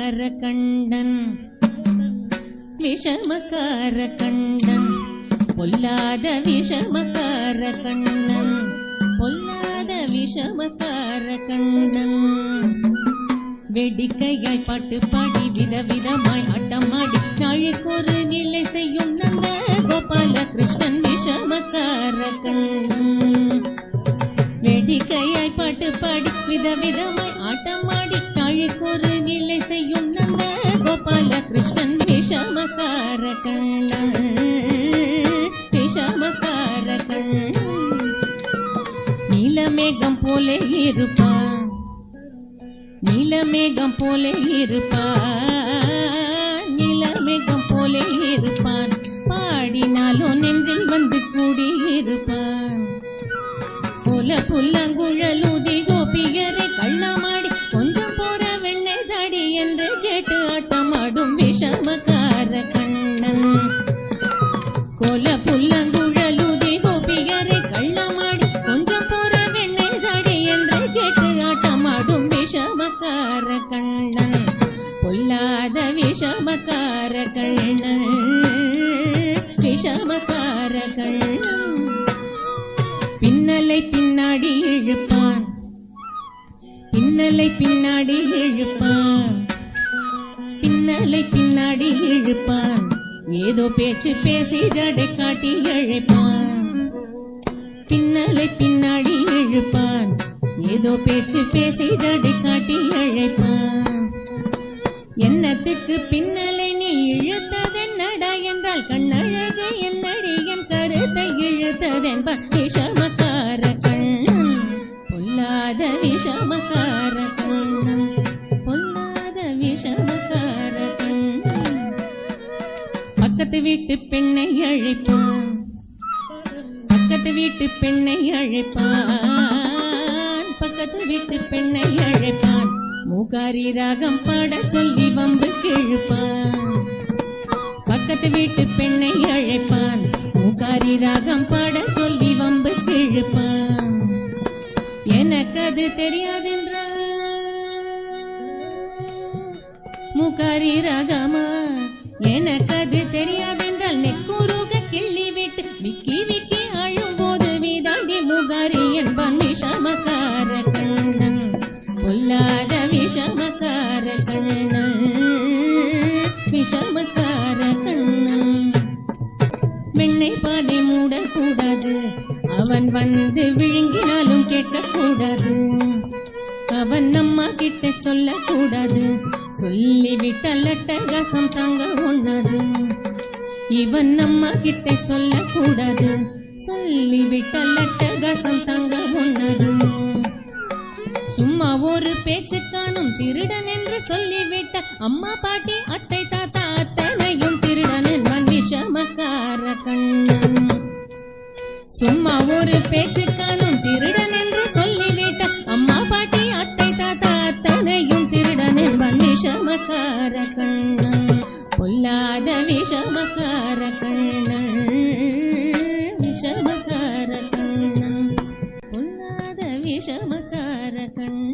விஷமக்கார கண்டன் விஷமக்கார கண்டன் பொல்லாத விஷமக்கார கண்ணன் பொல்லாத விஷமக்கார கண்ணன் வெடிக்கையாய் பாட்டு பாடி விதவிதமாய் ஆட்டமாடி நாளைக்கொரு நிலை செய்யும் நந்த கோபால கிருஷ்ணன் விஷமக்கார கண்ணன் வெடிக்கையாய் பாட்டு பாடி விதவிதமாய் ஆட்டமாடி நாளைக்கொரு நிலை செய்யும் நந்த கோபால கிருஷ்ணன் விஷமக்கார கண்ணன் விஷமக்கார கண்ணன் நீலமேகம் போலே இருப்பான் நீலமேகம் போலே இருப்பான் நீலமேகம் போலே இருப்பான் பாடினாலும் நெஞ்சில் வந்து கூடியிருப்பான் போல புல்லங்குழலூதி கோபியரை கள்ளமாடி கொஞ்சம் போற வெண்ணெய் தாடி என்று கேட்டு ஆட்டமாடும் விஷமக்கார கண்ணன் கோல புல்லங்குழலூதி கோபியரை கள்ளமாடி கொஞ்சம் போற வெண்ணெய் தாடி என்று கேட்டு ஆட்டமாடும் விஷமக்கார கண்ணன் பொல்லாத விஷமக்கார கண்ணன் விஷமக்கார கண்ணன் பின்னலை பின்னாடி இழுப்பான் பின்னலை பின்னாடி இழுப்பான் பின்னலை பின்னாடி இழுப்பான் ஏதோ பேச்சு பேசி ஜடை காட்டி இழைப்பான் பின்னலை பின்னாடி இழுப்பான் ஏதோ பேச்சு பேசி ஜடை காட்டி இழைப்பான் என்னத்துக்கு பின்னலை நீ இழுத்ததென்னடா என்றால் கண்ணழகு என்னடி என் கருத்தை இழுத்ததென்பான் விஷமக்கார கண்ணன் பொல்லாத விஷமக்கார கண்ணன் பொல்லாத விஷமக்கார கண்ணன் பக்கத்து வீட்டு பெண்ணை அழைப்பான் பக்கத்து வீட்டு பெண்ணை அழைப்பான் பக்கத்து வீட்டு பெண்ணை அழைப்பான் மூகாரி ராகம் பாட சொல்லி வம்பு கிழுப்பான் பக்கத்து வீட்டு பெண்ணை அழைப்பான் மூகாரி ராகம் பாட சொல்லி வம்பு கிழுப்பான் எனக்கு அது தெரியாதென்றால் மூகாரி ராகமா எனக்கு அது தெரியாதென்றால் நெக்குருக கிள்ளி விட்டு விக்கி விக்கி அழும் போது வீதாண்டி மூகாரி என்பான் விஷமக்கார கண்ணன் பொல்லாத விஷமக்கார கண்ணன் விஷமக்கார கண்ணன் வெண்ணெய் பாதை மூடக்கூடாது அவன் வந்து விழுங்கினாலும் கேட்கக்கூடாது அவன் அம்மா கிட்ட சொல்லக்கூடாது சொல்லிவிட்டால் அட்டகாசம் தாங்க ஒண்ணாது இவன் அம்மா கிட்ட சொல்லக்கூடாது சொல்லிவிட்டால் அட்டகாசம் தாங்க ஒண்ணாது சும்மா ஒரு பேச்சு காணும் திருடன் என்று சொல்லிவிட்ட அம்மா பாட்டி அத்தை தாத்தா அத்தனையும் திருடன் என்பான் விஷமக்கார கண்ணன் சும்மா ஒரு பேச்சு காணும் திருடன் என்று சொல்லிவிட்ட அம்மா பாட்டி அத்தை தாத்தா அத்தனையும் திருடன் என்பான் விஷமக்கார கண்ணன் பொல்லாத விஷமக்கார கண்ணன் விஷமக்கார கண்ணன் பொல்லாத விஷமக்கார கண்ணன்